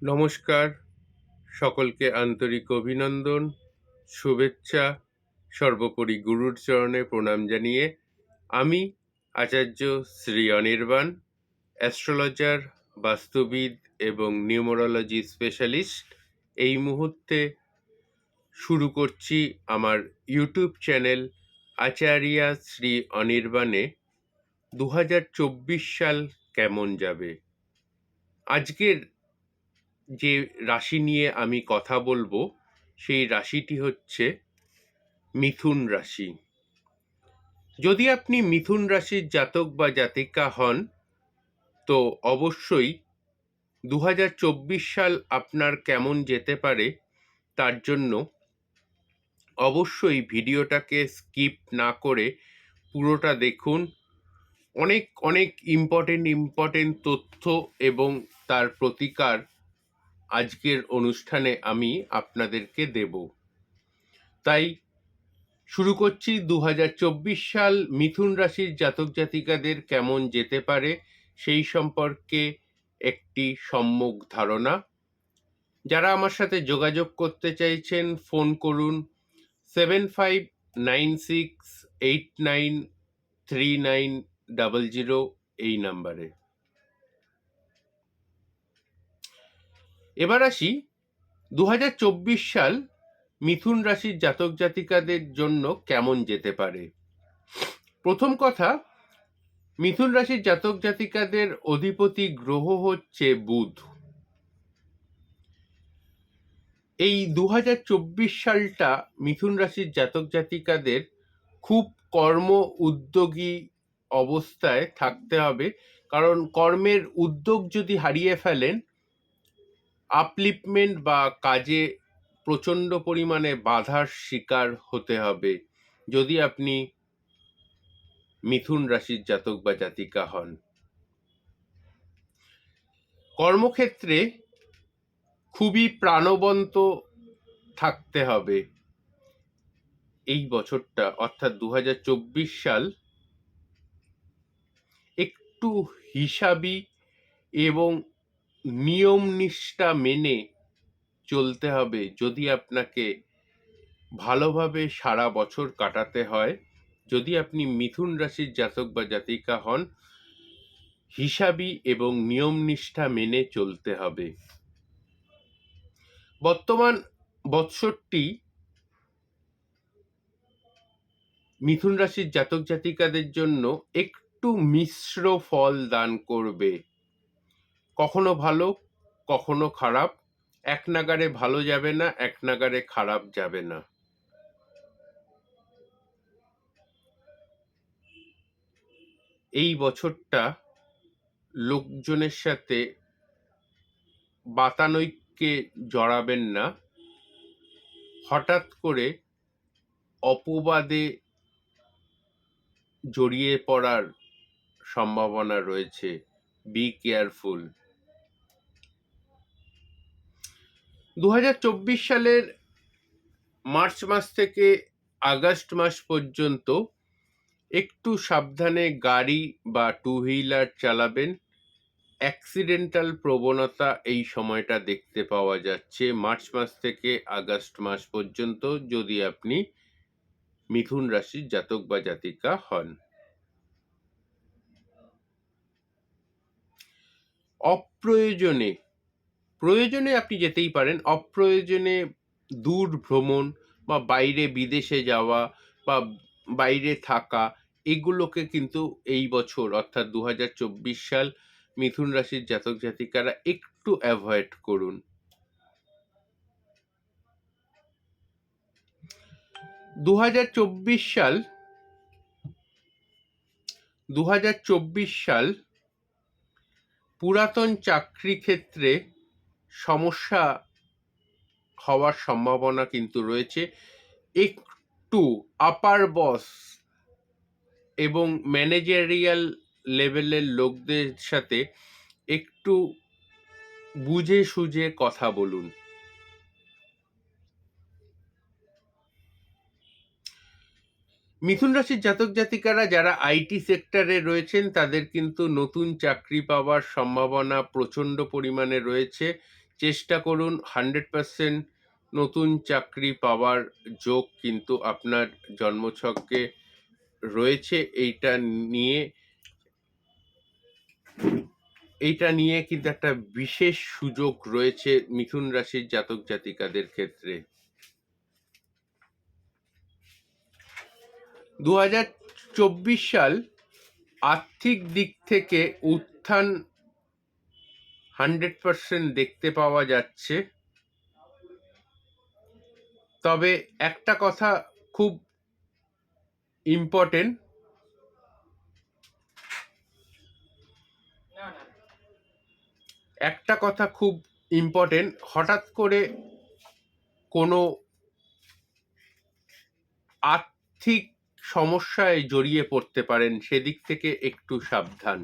নমস্কার, সকলকে আন্তরিক অভিনন্দন, শুভেচ্ছা, সর্বোপরি গুরুর চরণে প্রণাম জানিয়ে আমি আচার্য শ্রী অনির্বাণ, অ্যাস্ট্রোলজার, বাস্তুবিদ এবং নিউমোরোলজি স্পেশালিস্ট এই মুহূর্তে শুরু করছি আমার ইউটিউব চ্যানেল আচার্যা শ্রী অনির্বাণে 2024 সাল কেমন যাবে। আজকের যে রাশি নিয়ে আমি কথা বলবো সেই রাশিটি হচ্ছে মিথুন রাশি। যদি আপনি মিথুন রাশির জাতক বা জাতিকা হন তো অবশ্যই 2024 সাল আপনার কেমন যেতে পারে তার জন্য অবশ্যই ভিডিওটাকে স্কিপ না করে পুরোটা দেখুন। অনেক অনেক ইম্পর্টেন্ট তথ্য এবং তার প্রতিকার আজকের অনুষ্ঠানে আমি আপনাদেরকে দেব। তাই শুরু করছি 2024 সাল মিথুন রাশির জাতক জাতিকাদের কেমন যেতে পারে সেই সম্পর্কে একটি সম্যক ধারণা। যারা আমার সাথে যোগাযোগ করতে চাইছেন ফোন করুন 7596893900 এই নাম্বারে। এবার আসি 2024 সাল মিথুন রাশির জাতক জাতিকাদের জন্য কেমন যেতে পারে। প্রথম কথা, মিথুন রাশির জাতক জাতিকাদের অধিপতি গ্রহ হচ্ছে বুধ। এই 2024 সালটা মিথুন রাশির জাতক জাতিকাদের খুব কর্ম উদ্যোগী অবস্থায় থাকতে হবে, কারণ কর্মের উদ্যোগ যদি হারিয়ে ফেলেন আপলিফমেন্ট বা কাজে প্রচণ্ড পরিমাণে বাধার শিকার হতে হবে যদি আপনি মিথুন রাশির জাতক বা জাতিকা হন। কর্মক্ষেত্রে খুবই প্রাণবন্ত থাকতে হবে। এই বছরটা অর্থাৎ 2024 সাল একটু হিসাবি এবং নিয়ম নিষ্ঠা মেনে চলতে হবে যদি আপনাকে ভালোভাবে সারা বছর কাটাতে হয়। যদি আপনি মিথুন রাশির জাতক বা জাতিকা হন, হিসাবি এবং নিয়ম নিষ্ঠা মেনে চলতে হবে। বর্তমান বৎসরটি মিথুন রাশির জাতক জাতিকাদের জন্য একটু মিশ্র ফল দান করবে, কখনো ভালো কখনো খারাপ। এক নাগাড়ে ভালো যাবে না, এক নাগাড়ে খারাপ যাবে না। এই বছরটা লোকজনের সাথে বাতানৈক্যে জড়াবেন না, হঠাৎ করে অপবাদে জড়িয়ে পড়ার সম্ভাবনা রয়েছে। Be careful. 2024 সালের মার্চ মাস থেকে আগস্ট মাস পর্যন্ত একটু সাবধানে গাড়ি বা টু হুইলার চালাবেন। অ্যাক্সিডেন্টাল প্রবণতা এই সময়টা দেখতে পাওয়া যাচ্ছে মার্চ মাস থেকে আগস্ট মাস পর্যন্ত যদি আপনি মিথুন রাশির জাতক বা জাতিকা হন। প্রয়োজনে আপনি যেতেই পারেন, অপ্রয়োজনে দূর ভ্রমণ বা বাইরে বিদেশে যাওয়া বা বাইরে থাকা এগুলোকে কিন্তু এই বছর অর্থাৎ 2024 সাল মিথুন রাশির জাতক জাতিকারা একটু অ্যাভয়েড করুন। 2024 সাল পুরাতন চাকরি ক্ষেত্রে সমস্যা হওয়ার সম্ভাবনা কিন্তু রয়েছে। একটু আপার বস এবং ম্যানেজারিয়াল লেভেলের লোকদের সাথে একটু বুঝে সুঝে কথা বলুন। মিথুন রাশির জাতক জাতিকারা যারা আইটি সেক্টরে রয়েছেন তাদের কিন্তু নতুন চাকরি পাওয়ার সম্ভাবনা প্রচণ্ড পরিমাণে রয়েছে। চেষ্টা করুন 100% নতুন চাকরি পাওয়ার যোগ কিন্তু আপনার জন্মছকে রয়েছে। এইটা নিয়ে কিন্তু একটা বিশেষ সুযোগ রয়েছে মিথুন রাশির জাতক জাতিকাদের ক্ষেত্রে। 2024 সাল আর্থিক দিক থেকে উত্থান 100% দেখতে পাওয়া যাচ্ছে। তবে একটা কথা খুব ইম্পর্টেন্ট, হঠাৎ করে কোনো আর্থিক সমস্যায় জড়িয়ে পড়তে পারেন, সেদিক থেকে একটু সাবধান।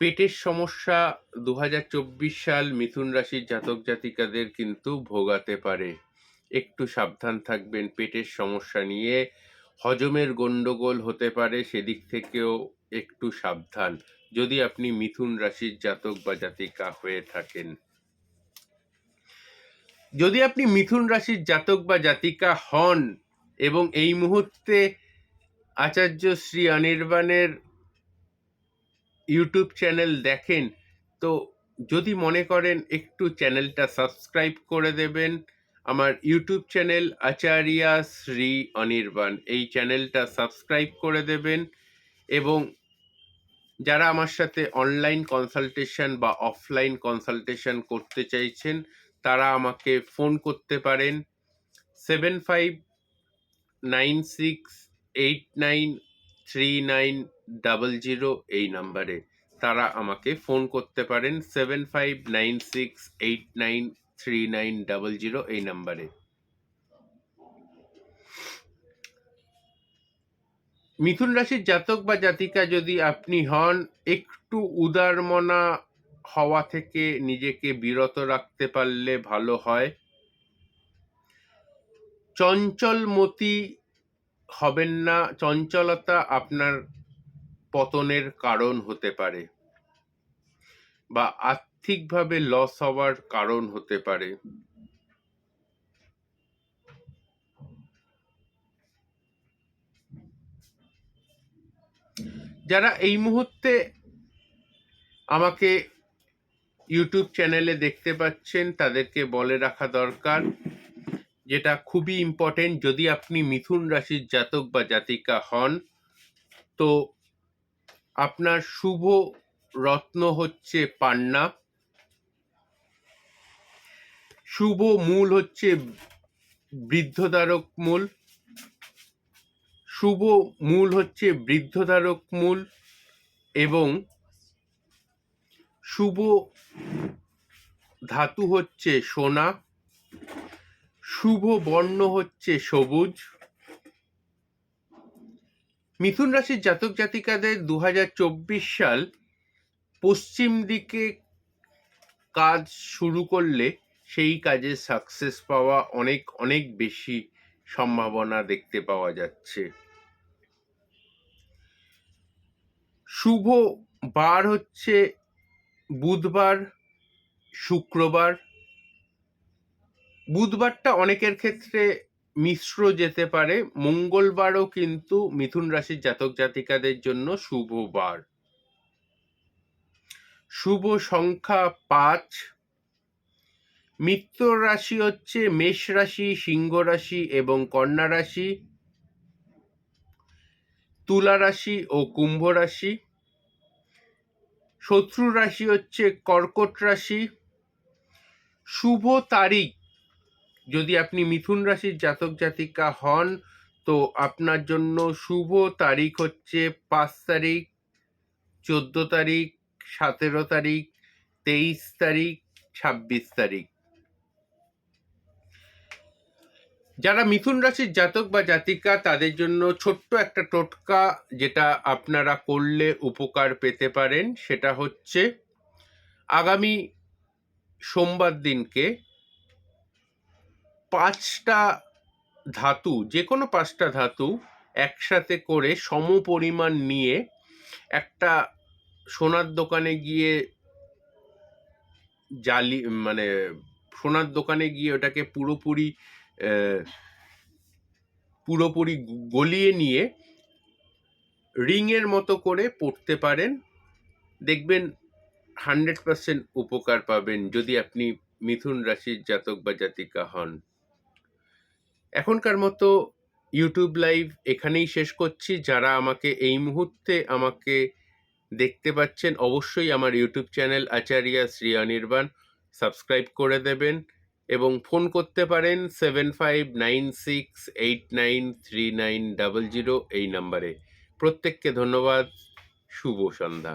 পেটের সমস্যা 2024 সাল মিথুন রাশির জাতক জাতিকাদের কিন্তু ভোগাতে পারে, একটু সাবধান থাকবেন পেটের সমস্যা নিয়ে। হজমের গন্ডগোল হতে পারে, সেদিক থেকেও একটু সাবধান যদি আপনি মিথুন রাশির জাতক বা জাতিকা হয়ে থাকেন। যদি আপনি মিথুন রাশির জাতক বা জাতিকা হন এবং এই মুহূর্তে আচার্য শ্রী অনির্বাণের ইউটিউব চ্যানেল দেখেন, তো যদি মনে করেন একটু চ্যানেলটা সাবস্ক্রাইব করে দেবেন। আমার ইউটিউব চ্যানেল আচার্য শ্রী অনির্বাণ, এই চ্যানেলটা সাবস্ক্রাইব করে দেবেন। এবং যারা আমার সাথে অনলাইন কনসালটেশন বা অফলাইন কনসালটেশন করতে চাইছেন, তারা আমাকে ফোন করতে পারেন 7596893900 এই নাম্বারে। তারা আমাকে ফোন করতে পারেন 7596893900 এই নাম্বারে। মিথুন রাশির জাতক বা জাতিকা যদি আপনি হন, একটু উদারমনা হওয়া থেকে নিজেকে বিরত রাখতে পারলে ভালো হয়। চঞ্চলমতি হবেন না, চঞ্চলতা আপনার পতনের কারণ হতে পারে বা আর্থিকভাবে লস হওয়ার কারণ হতে পারে। যারা এই মুহূর্তে আমাকে ইউটিউব চ্যানেলে দেখতে পাচ্ছেন, তাদেরকে বলে রাখা দরকার, যেটা খুবই ইম্পর্টেন্ট, যদি আপনি মিথুন রাশির জাতক বা জাতিকা হন, তো আপনার শুভ রত্ন হচ্ছে পান্না, শুভ মূল হচ্ছে বৃদ্ধধারক মূল, শুভ মূল হচ্ছে বৃদ্ধধারক মূল এবং শুভ ধাতু হচ্ছে সোনা, শুভ বর্ণ হচ্ছে সবুজ। মিথুন রাশির জাতক জাতিকাদের 2024 সাল পশ্চিম দিকে কাজ শুরু করলে সেই কাজে সাকসেস পাওয়া অনেক অনেক বেশি সম্ভাবনা দেখতে পাওয়া যাচ্ছে। শুভ বার হচ্ছে বুধবার, শুক্রবার। বুধবারটা অনেকের ক্ষেত্রে মিশ্র যেতে পারে, মঙ্গলবারও কিন্তু মিথুন রাশির জাতক জাতিকাদের জন্য শুভ বার। শুভ সংখ্যা 5। মিত্র রাশি হচ্ছে মেষ রাশি, সিংহ রাশি এবং কন্যা রাশি, তুলা রাশি ও কুম্ভ রাশি। শত্রু রাশি হচ্ছে কর্কট রাশি। শুভ তারিখ, যদি আপনি মিথুন রাশির জাতক জাতিকা হন, তো আপনার জন্য শুভ তারিখ হচ্ছে 5 তারিখ, 14 তারিখ, 17 তারিখ, 23 তারিখ, 26 তারিখ। যারা মিথুন রাশির জাতক বা জাতিকা, তাদের জন্য ছোট্ট একটা টোটকা যেটা আপনারা করলে উপকার পেতে পারেন, সেটা হচ্ছে আগামী সোমবার দিনকে 5টা ধাতু, যে কোনো 5টা ধাতু একসাথে করে সম পরিমাণ নিয়ে একটা সোনার দোকানে গিয়ে জালি মানে সোনার দোকানে গিয়ে ওটাকে পুরোপুরি গলিয়ে নিয়ে রিংয়ের মতো করে পরতে পারেন। দেখবেন 100% উপকার পাবেন যদি আপনি মিথুন রাশির জাতক বা জাতিকা হন। এখনকার মতো ইউটিউব লাইভ এখানেই শেষ করছি। যারা আমাকে এই মুহূর্তে দেখতে পাচ্ছেন, অবশ্যই আমার ইউটিউব চ্যানেল আচার্য শ্রী অনির্বাণ সাবস্ক্রাইব করে দেবেন এবং ফোন করতে পারেন 7596893900 এই নাম্বারে। প্রত্যেককে ধন্যবাদ। শুভ সন্ধ্যা।